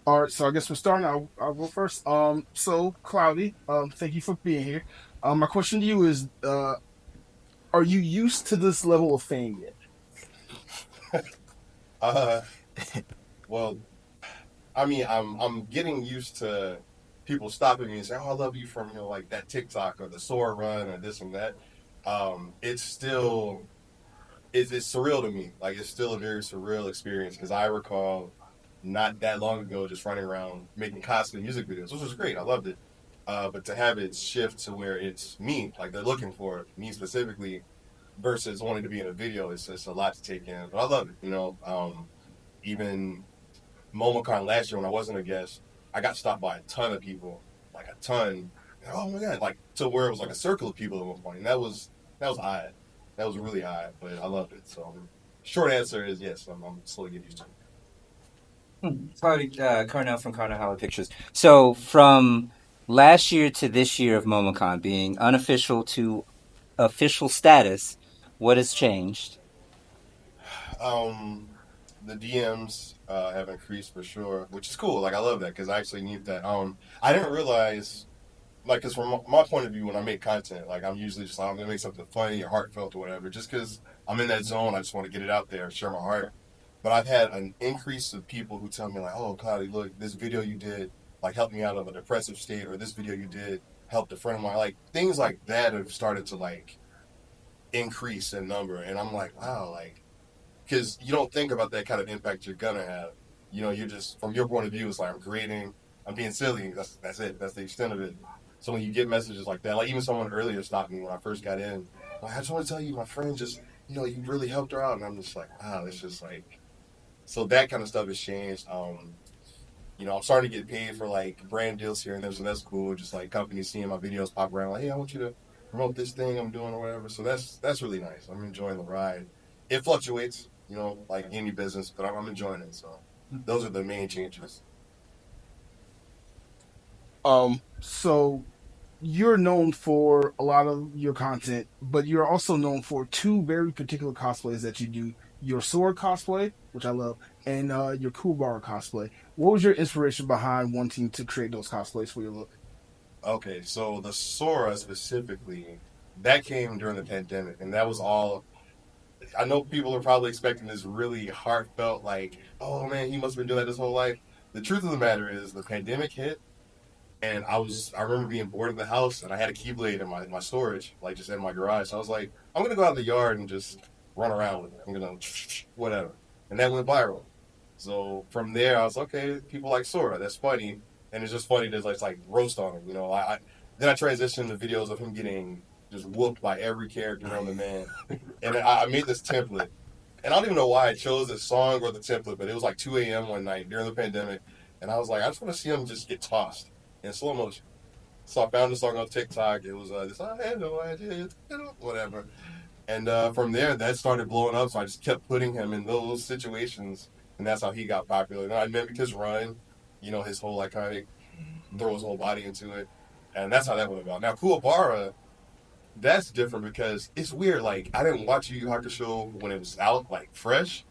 All right, so I guess we're starting. I'll go first. So Cloudy, thank you for being here. My question to you is, are you used to this level of fame yet? Uh, well, I mean, I'm getting used to people stopping me and saying, "Oh, I love you from like that TikTok or the Sora run or this and that." It's still it's surreal to me. Like it's still a very surreal experience because I recall not that long ago just running around making cosplay music videos, which was great. I loved it. But to have it shift to where it's me, like they're looking for me specifically, versus wanting to be in a video, it's a lot to take in. But I love it. Even MomoCon last year when I wasn't a guest, I got stopped by a ton of people, like a ton. Oh my god, like to where it was like a circle of people at one point, and that was odd. That was really odd, but I loved it. So, short answer is yes. I'm slowly getting used to it. Cloudy, Carnell from Carnell Hollywood Pictures. So from last year to this year of MomoCon being unofficial to official status, what has changed? Um, the DMs have increased for sure, which is cool. Like I love that because I actually need that. I didn't realize like, cause from my point of view, when I make content, like I'm usually just like, I'm gonna make something funny or heartfelt or whatever, just cause I'm in that zone. I just want to get it out there, share my heart. But I've had an increase of people who tell me like, "Oh, Cloudy, look, this video you did like helped me out of a depressive state, or this video you did helped a friend of mine." Like things like that have started to like increase in number, and I'm like, wow, like, cause you don't think about that kind of impact you're gonna have. You're just from your point of view, it's like I'm creating, I'm being silly. That's it. That's the extent of it. So when you get messages like that, like even someone earlier stopped me when I first got in. Like, I just want to tell you, my friend just, you really helped her out, and I'm just like, wow, it's just like, so that kind of stuff has changed. I'm starting to get paid for like brand deals here and there, so that's cool. Just like companies seeing my videos pop around, like, hey, I want you to promote this thing I'm doing or whatever. So that's really nice. I'm enjoying the ride. It fluctuates, like any business, but I'm enjoying it. So those are the main changes. So you're known for a lot of your content, but you're also known for two very particular cosplays that you do. Your Sora cosplay, which I love, and your Kuwabara cosplay. What was your inspiration behind wanting to create those cosplays for your look? Okay, so the Sora specifically, that came during the pandemic, and that was all. I know people are probably expecting this really heartfelt, like, oh man, he must have been doing that his whole life. The truth of the matter is, the pandemic hit, and I remember being bored in the house, and I had a Keyblade in my storage, like just in my garage. So I was like, I'm gonna go out in the yard and just run around with it. I'm gonna whatever, and that went viral. So from there, I was okay. People like Sora. That's funny, and it's just funny to like roast on him. Then I transitioned to videos of him getting just whooped by every character on the man, and I made this template. And I don't even know why I chose this song or the template, but it was like 2 a.m. one night during the pandemic, and I was like, I just want to see him just get tossed in slow motion. So I found the song on TikTok. It was this I had no idea, whatever. And from there, that started blowing up. So I just kept putting him in those situations, and that's how he got popular. And I mimicked his run, his whole iconic throw his whole body into it, and that's how that went about. Now Kuwabara, that's different because it's weird. Like I didn't watch Yu Yu Hakusho when it was out, like fresh,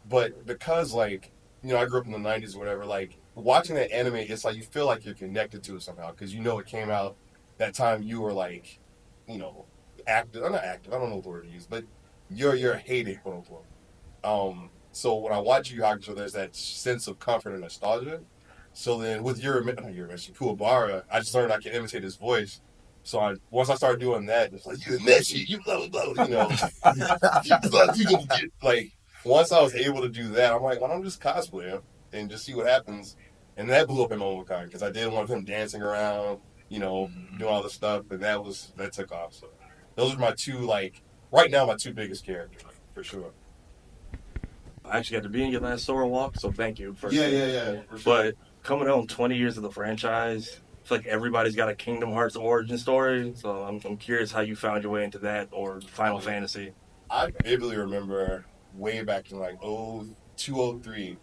but because like I grew up in the '90s or whatever, like watching that anime, it's like you feel like you're connected to it somehow because it came out that time you were like, you know, active. I'm not active. I don't know what word to use, but you're hated, quote unquote. So when I watch Yu Yu Hakusho, there's that sense of comfort and nostalgia. So then with your mention Kuwabara, I just learned I can imitate his voice. So once I started doing that, it's like you Messi, you blah blah blah, you gonna get like once I was able to do that, I'm like, why don't I just cosplay him and just see what happens? And that blew up in MomoCon because I did one of him dancing around, doing all the stuff, and that took off. So those are my two like right now my two biggest characters for sure. I actually got to be in your last Sora walk, so thank you first Yeah, of yeah, all. yeah, for sure. But coming on 20 years of the franchise, I feel like everybody's got a Kingdom Hearts origin story. So I'm curious how you found your way into that or Final Oh yeah, Fantasy. I vividly remember way back in like 0203,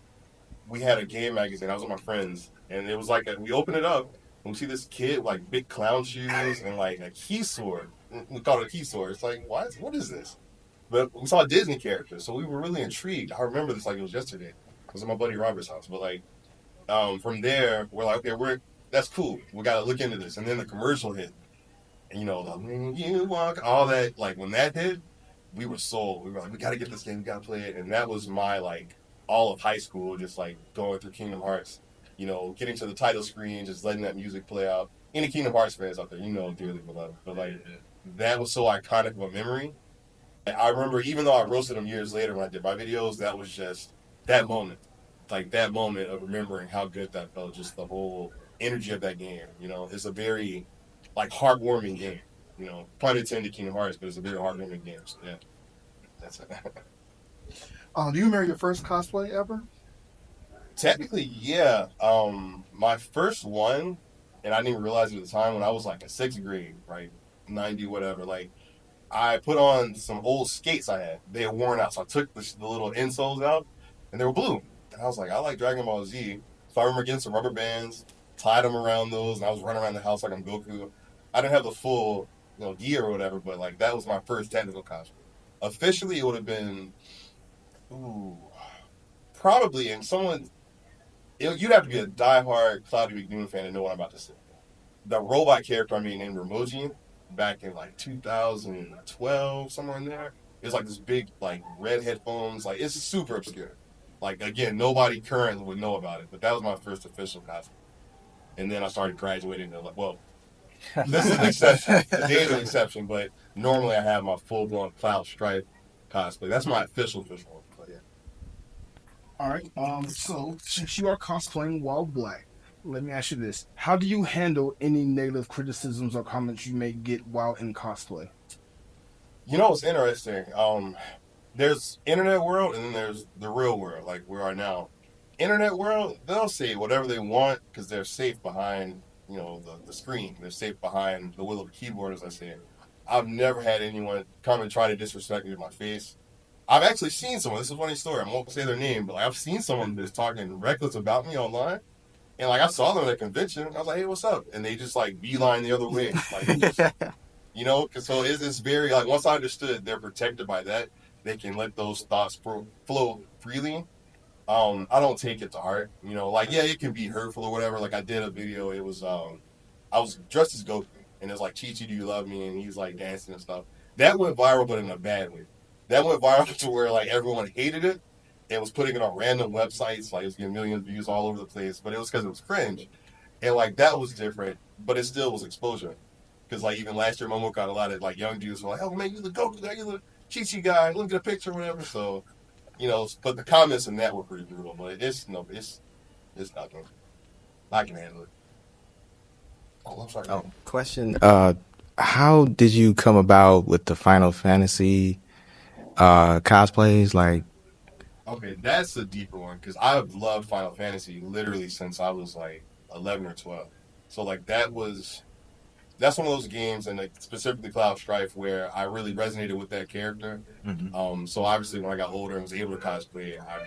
we had a game magazine. I was with my friends, and it was like we opened it up and we see this kid with like big clown shoes and like a key sword. We called it a key sword. It's like what is this? But we saw a Disney character, so we were really intrigued. I remember this like it was yesterday. It was at my buddy Robert's house, but like From there, we're like, okay, that's cool. We got to look into this. And then the commercial hit. And, when you walk, all that, like, when that hit, we were sold. We were like, we got to get this game, we got to play it. And that was my, like, all of high school, just, like, going through Kingdom Hearts. Getting to the title screen, just letting that music play out. Any Kingdom Hearts fans out there, dearly beloved. But, like, that was so iconic of a memory. I remember, even though I roasted them years later when I did my videos, that was just that moment. Like, that moment of remembering how good that felt, just the whole energy of that game. It's a very, like, heartwarming game. Pun intended, Kingdom Hearts, but it's a very heartwarming game. So, yeah, that's it. Do you remember your first cosplay ever? Technically, yeah. My first one, and I didn't even realize it at the time, when I was, like, in sixth grade, right? 90, whatever. Like, I put on some old skates I had. They had worn out, so I took the little insoles out, and they were blue. And I was like, I like Dragon Ball Z. So I remember getting some rubber bands, tied them around those, and I was running around the house like I'm Goku. I didn't have the full, gear or whatever, but like that was my first technical cosplay. Officially, it would have been, ooh, probably, and you'd have to be a diehard Cloudie McDoom fan to know what I'm about to say. The robot character I made named Ramoji back in like 2012, somewhere in there. It was like this big, like, red headphones. Like, it's super obscure. Like, again, nobody currently would know about it, but that was my first official cosplay. And then I started graduating to, like, well, this is an exception. Today is an exception, but normally I have my full-blown Cloud Strife cosplay. That's my official one. But yeah. All right. So since you are cosplaying while black, let me ask you this: how do you handle any negative criticisms or comments you may get while in cosplay? What's interesting? There's internet world and then there's the real world, like we are now. Internet world, they'll say whatever they want because they're safe behind, the screen. They're safe behind the will of the keyboard, as I say. I've never had anyone come and try to disrespect me to my face. I've actually seen someone. This is a funny story. I won't say their name, but like, I've seen someone that's talking reckless about me online. And like I saw them at a convention. I was like, "Hey, what's up?" And they just like beeline the other way, like just so it's very, like, once I understood they're protected by that, they can let those thoughts flow freely. I don't take it to heart. Like, yeah, it can be hurtful or whatever. Like, I did a video. It was I was dressed as Goku, and it's like, Chi Chi, do you love me? And he's like dancing and stuff. That went viral, but in a bad way. That went viral to where like everyone hated it and was putting it on random websites. Like, it was getting millions of views all over the place, but it was because it was cringe. And like that was different, but it still was exposure. Because like even last year, MomoCon, a lot of like young dudes were like, "Oh man, you the Goku guy, you the Chi guy. Let me get a picture, or whatever." So, but the comments in that were pretty brutal. But it's nothing. I can handle it. Oh, I'm sorry. Oh, question. How did you come about with the Final Fantasy cosplays? Like, Okay, that's a deeper one because I've loved Final Fantasy literally since I was like 11 or 12. So like that's one of those games, and like specifically Cloud Strife, where I really resonated with that character. mhm. So obviously when I got older and was able to cosplay, I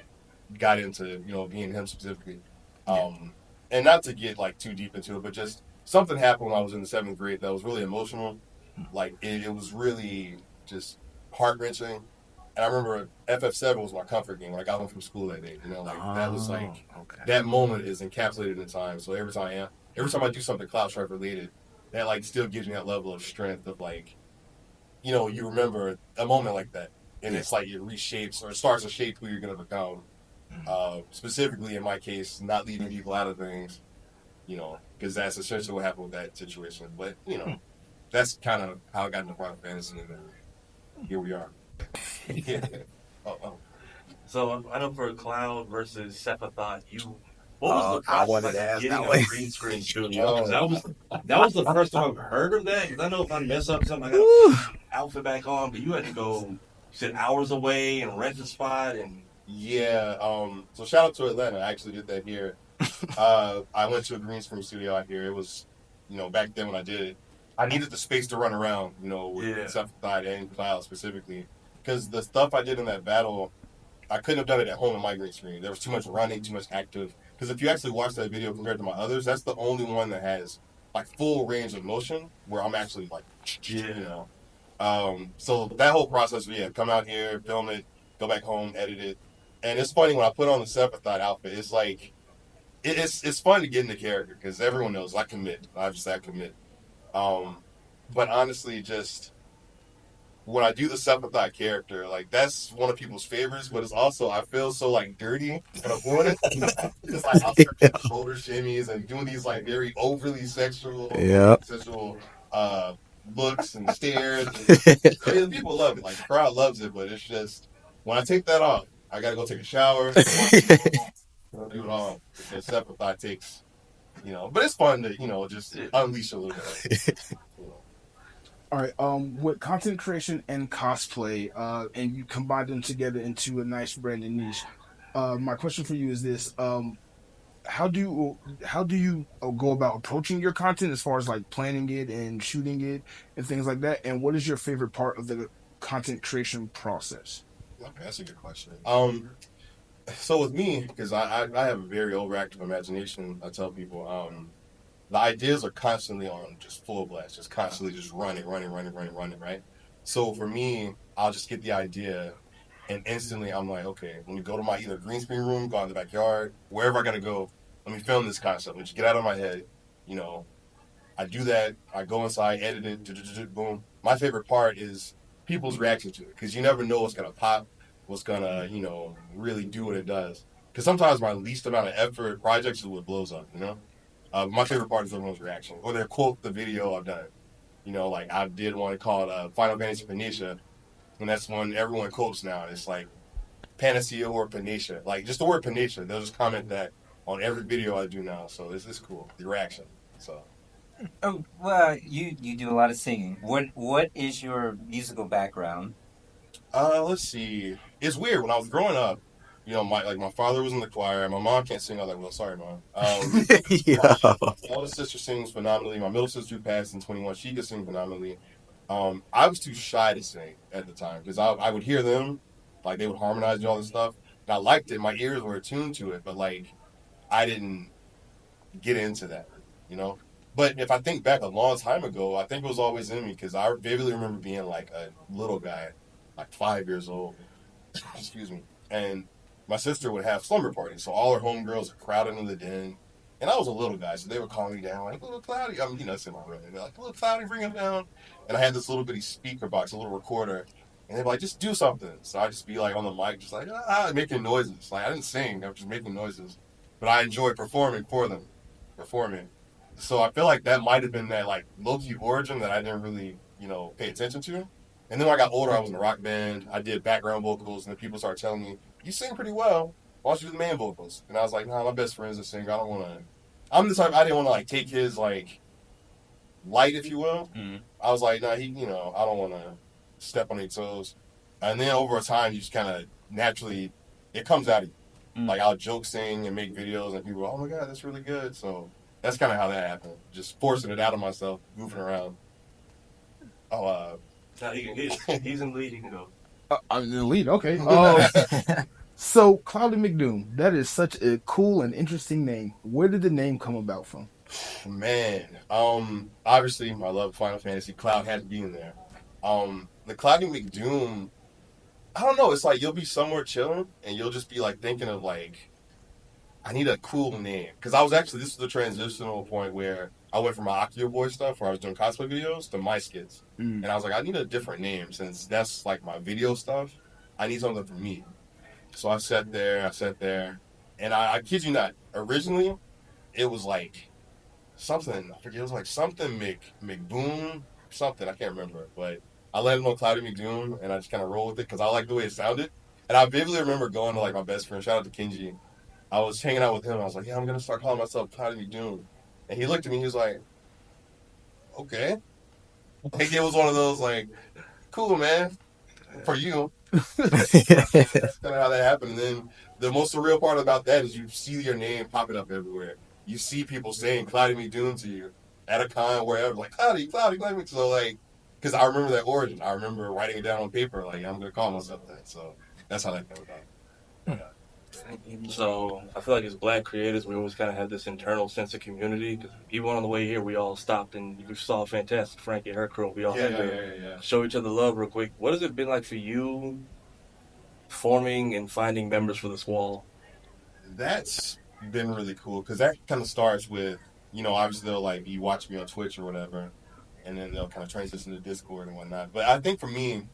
got into being him specifically. Yeah. And not to get like too deep into it, but just something happened when I was in the seventh grade that was really emotional. Like it was really just heart wrenching. And I remember FF7 was my comfort game when I got home from school that day. Like that was like Okay. that moment is encapsulated in time. So every time I do something Cloud Strife related, that like still gives me that level of strength of like, you remember a moment like that, and Yeah. it's like it reshapes or it starts to shape who you're gonna become. Specifically in my case, not leaving people out of things, because that's essentially what happened with that situation. But that's kind of how I got into Final Fantasy, and here we are. Yeah. Oh. So I know for Cloud versus Sephiroth, what was Oh, the I process wanted like to of ask getting that a one. green screen studio? Because Oh. that was the first time I've heard of that. 'Cause I know if I mess up something, I got to Woo. outfit back on, but you had to go, you said hours away and rent a spot and Yeah. So shout out to Atlanta. I actually did that here. I went to a green screen studio out here. It was, back then when I did it, I needed the space to run around, with yeah, Sephiroth and Cloud specifically, because the stuff I did in that battle, I couldn't have done it at home on my green screen. There was too much running, too much active. Because if you actually watch that video compared to my others, that's the only one that has like full range of motion where I'm actually like, yeah. So that whole process, yeah, come out here, film it, go back home, edit it. And it's funny when I put on the Sephiroth outfit, it's like it's fun to get in the character because everyone knows I commit. I commit. But honestly, just when I do the self-thought character, like that's one of people's favorites, but it's also I feel so like dirty when I'm doing it. It's like I'll start doing shoulder shimmies and doing these like very overly Yep. sexual looks and stares. And, I mean, the people love it, like the crowd loves it, but it's just when I take that off, I gotta go take a shower. I'll do it all because self-thought takes, but it's fun to just unleash a little bit of it. You know. All right. With content creation and cosplay, and you combine them together into a nice brand and niche. My question for you is this: how do you go about approaching your content as far as like planning it and shooting it and things like that? And what is your favorite part of the content creation process? Okay, that's a good question. So with me, because I have a very overactive imagination, I tell people, the ideas are constantly on just full blast, just constantly just running, right? So for me, I'll just get the idea, and instantly I'm like, okay, let me go to my either green screen room, go out in the backyard, wherever I gotta go. Let me film this concept. Let me just get out of my head. You know, I do that. I go inside, edit it, boom. My favorite part is people's reaction to it because you never know what's gonna pop, what's gonna really do what it does. Because sometimes my least amount of effort projects is what blows up. My favorite part is everyone's reaction or their quote the video I've done. Like I did one called Final Fantasy Phoenicia, and that's one everyone quotes now. It's like Panacea or Phoenicia, like just the word Phoenicia. They'll just comment that on every video I do now. So this is cool. The reaction. So. Oh, well, you do a lot of singing. What is your musical background? Let's see. It's weird. When I was growing up, my father was in the choir. My mom can't sing all that well. Sorry, mom. My Yeah. oldest sister sings phenomenally. My middle sister who passed in 21, she could sing phenomenally. I was too shy to sing at the time because I would hear them, like they would harmonize and all this stuff. And I liked it. My ears were attuned to it, but like I didn't get into that, you know. But if I think back a long time ago, I think it was always in me because I vividly remember being like a little guy, like 5 years old, excuse me. And my sister would have slumber parties, so all her homegirls are crowded in the den. And I was a little guy, so they would call me down like, "Little Cloudy," it's in my room. They'd be like, "Little Cloudy, bring him down." And I had this little bitty speaker box, a little recorder, and they'd be like, "Just do something." So I'd just be like on the mic, just like making noises. Like I didn't sing, I was just making noises, but I enjoyed performing for them, performing. So I feel like that might have been that like low key origin that I didn't really pay attention to. And then when I got older, I was in a rock band. I did background vocals, and then people started telling me, "You sing pretty well. Why don't you do the main vocals?" And I was like, "Nah, my best friend's a singer. I don't want to." I'm the type I didn't want to like take his like light, if you will. Mm. I was like, "Nah, I don't want to step on his toes." And then over time, you just kind of naturally, it comes out of you. Mm. Like I'll joke sing and make videos, and people, "Oh my god, that's really good." So that's kind of how that happened. Just forcing it out of myself, goofing around. Oh, Now he's in the lead. He can go. I'm the lead. Okay. So Cloudie McDoom, that is such a cool and interesting name. Where did the name come about from? man. Obviously, I love Final Fantasy. Cloud had to be in there. The Cloudie McDoom. I don't know. It's like you'll be somewhere chilling, and you'll just be like thinking of like, I need a cool name because I was actually this is the transitional point where I went from my Akio Boy stuff where I was doing cosplay videos to my skits, Mm. and I was like, I need a different name since that's like my video stuff. I need something for me. So I sat there, and I kid you not. Originally, it was like something I forget. It was like something McBoom something. I can't remember, but I landed on Cloudie McDoom, and I just kind of rolled with it because I like the way it sounded. And I vividly remember going to like my best friend. Shout out to Kenji. I was hanging out with him. I was like, "Yeah, I'm gonna start calling myself Cloudie McDoom." And he looked at me. He was like, "Okay." Like it was one of those like, "Cool, man, for you." That's kind of how that happened. And then the most surreal part about that is you see your name popping up everywhere. You see people saying Cloudy McDoom to you at a con, wherever, like Cloudy. So like, because I remember that origin. I remember writing it down on paper, like I'm gonna call myself that. So that's how that came about. Yeah. So I feel like as Black creators, we always kind of have this internal sense of community. Because even on the way here, we all stopped and we saw Fantastic Frankie and her crew. We all had to show each other love real quick. What has it been like for you forming and finding members for this wall? That's been really cool because that kind of starts with, obviously they'll like you watch me on Twitch or whatever, and then they'll kind of transition to Discord and whatnot. But I think for me,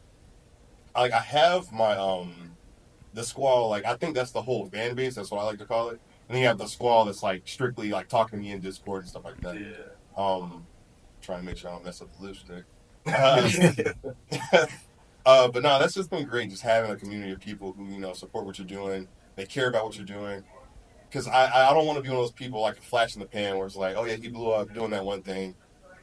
like I have my the squall, like I think that's the whole fan base. That's what I like to call it. And then you have the squall that's like strictly like talking to me in Discord and stuff like that. Yeah. Trying to make sure I don't mess up the lipstick. But no, that's just been great. Just having a community of people who support what you're doing. They care about what you're doing. Because I don't want to be one of those people like a flash in the pan where it's like, oh yeah, he blew up doing that one thing,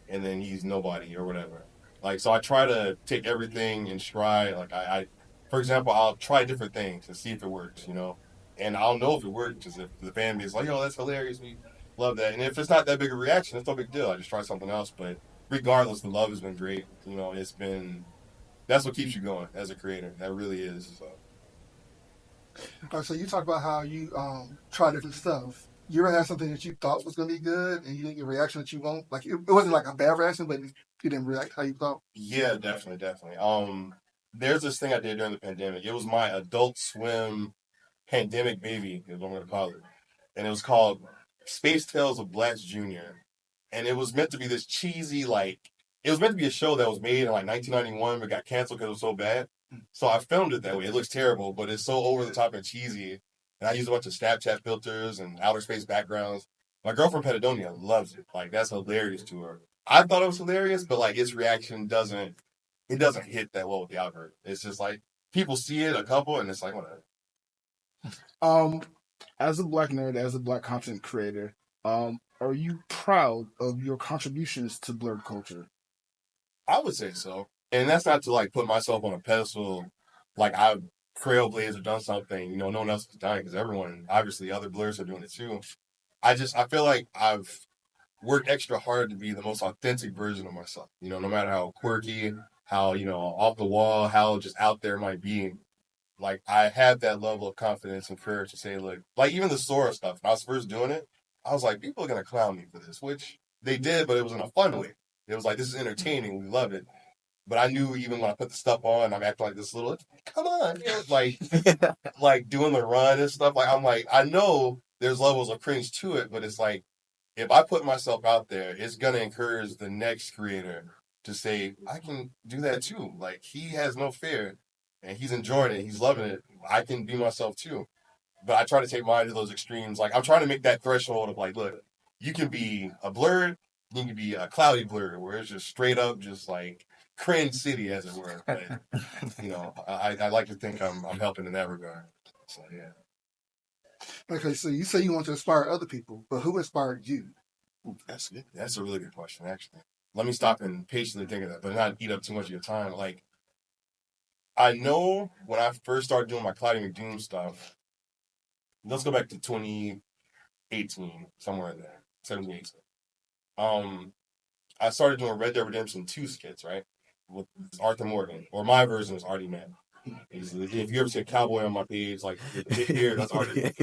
and then he's nobody or whatever. Like, so I try to take everything in stride. Like, for example, I'll try different things and see if it works, and I'll know if it works because if the fan base is like, oh, that's hilarious, we love that. And if it's not that big a reaction, it's no big deal. I just try something else. But regardless, the love has been great. That's what keeps you going as a creator. That really is. So. So you talked about how you try different stuff. You ever had something that you thought was going to be good and you didn't get a reaction that you want? Like it wasn't like a bad reaction, but you didn't react how you thought. Yeah, definitely. There's this thing I did during the pandemic. It was my Adult Swim pandemic baby, is what I'm gonna call it, and it was called Space Tales of Blatch Jr. And it was meant to be this cheesy, like it was meant to be a show that was made in like 1991 but got canceled because it was so bad. So I filmed it that way. It looks terrible, but it's so over the top and cheesy. And I used a bunch of Snapchat filters and outer space backgrounds. My girlfriend Patagonia loves it. Like that's hilarious to her. I thought it was hilarious, but like its reaction doesn't hit that well with the algorithm. It's just like people see it, a couple, and it's like whatever. As a black nerd, as a black content creator, are you proud of your contributions to blurred culture? I would say so. And that's not to like put myself on a pedestal, like I've trailblazed or done something, no one else has done because everyone, obviously, other blurs are doing it too. I feel like I've worked extra hard to be the most authentic version of myself, no matter how quirky, how, off the wall, how just out there it might be. Like I had that level of confidence and courage to say, look, like even the Sora stuff, when I was first doing it, I was like, people are going to clown me for this, which they did, but it was in a fun way. It was like, this is entertaining. We love it. But I knew even when I put the stuff on, I'm acting like this little, come on, like doing the run and stuff. Like I'm like, I know there's levels of cringe to it, but it's like if I put myself out there, it's gonna encourage the next creator to say, I can do that too. Like he has no fear and he's enjoying it, he's loving it. I can be myself too. But I try to take mine to those extremes. Like I'm trying to make that threshold of like, look, you can be a blurred, you can be a cloudy blur, where it's just straight up, just like cringe city, as it were. But I like to think I'm helping in that regard. So yeah. Okay, so you say you want to inspire other people, but who inspired you? That's good. That's a really good question, actually. Let me stop and patiently think of that, but not eat up too much of your time. Like, I know when I first started doing my Cloudie McDoom stuff, let's go back to 2018, somewhere in there, 17, 18. I started doing Red Dead Redemption 2 skits, right? With Arthur Morgan, or my version is Artie Man. If you ever see a cowboy on my page, like with the big beard, that's Artie.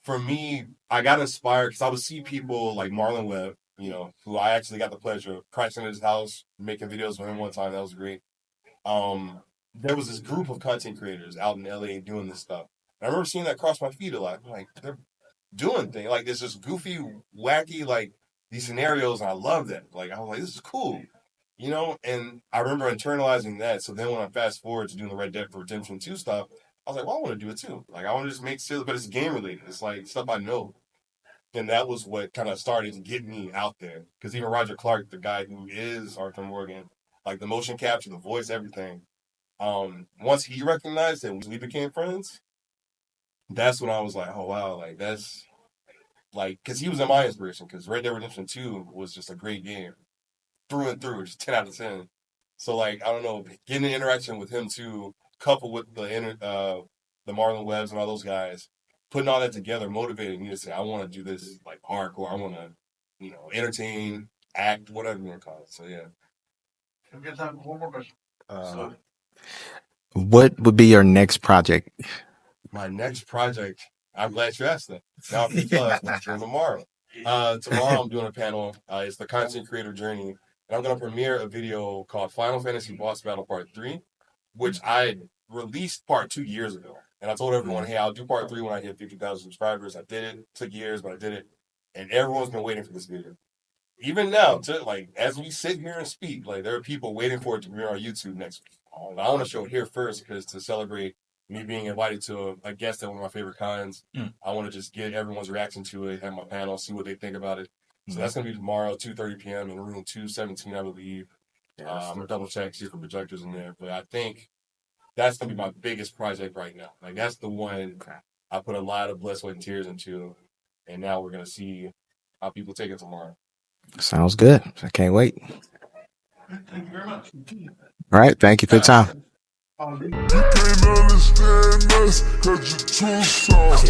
For me, I got inspired because I would see people like Marlon Webb, who I actually got the pleasure of crashing at his house, making videos with him one time. That was great. There was this group of content creators out in LA doing this stuff. And I remember seeing that cross my feed a lot. I'm like, they're doing things. Like, there's this goofy, wacky, like, these scenarios, and I love that. Like, I was like, this is cool. And I remember internalizing that. So then when I fast forward to doing the Red Dead Redemption 2 stuff, I was like, well, I want to do it too. Like, I want to just make silly, but it's game related. It's like stuff I know. And that was what kind of started to get me out there. Because even Roger Clark, the guy who is Arthur Morgan, like the motion capture, the voice, everything, once he recognized that we became friends, that's when I was like, oh, wow, like that's like, because he was in my inspiration. Because Red Dead Redemption 2 was just a great game through and through, just 10 out of 10. So, like, I don't know, getting the interaction with him too, coupled with the Marlon Webbs and all those guys, putting all that together motivated me to say, I want to do this like hardcore. I want to, entertain, act, whatever you want to call it. So yeah. We got time for one more question. What would be your next project? My next project, I'm glad you asked that. Now I'm for tomorrow. Tomorrow I'm doing a panel. It's the content creator journey, and I'm going to premiere a video called Final Fantasy Boss Battle Part 3, which I released part 2 years ago. And I told everyone, hey, I'll do part 3 when I hit 50,000 subscribers. I did it. It took years, but I did it. And everyone's been waiting for this video. Even now, as we sit here and speak, there are people waiting for it to premiere on YouTube next week. I want to show it here first because to celebrate me being invited to a guest at one of my favorite cons, I want to just get everyone's reaction to it, have my panel, see what they think about it. So that's going to be tomorrow, 2:30 p.m. in room 217, I believe. I'm going to double check, see if the projector's in there. But I think that's going to be my biggest project right now. That's the one I put a lot of blood, sweat, and tears into. And now we're going to see how people take it tomorrow. Sounds good. I can't wait. Thank you very much. All right. Thank you for your time. You can't understand us 'cause you're too soft.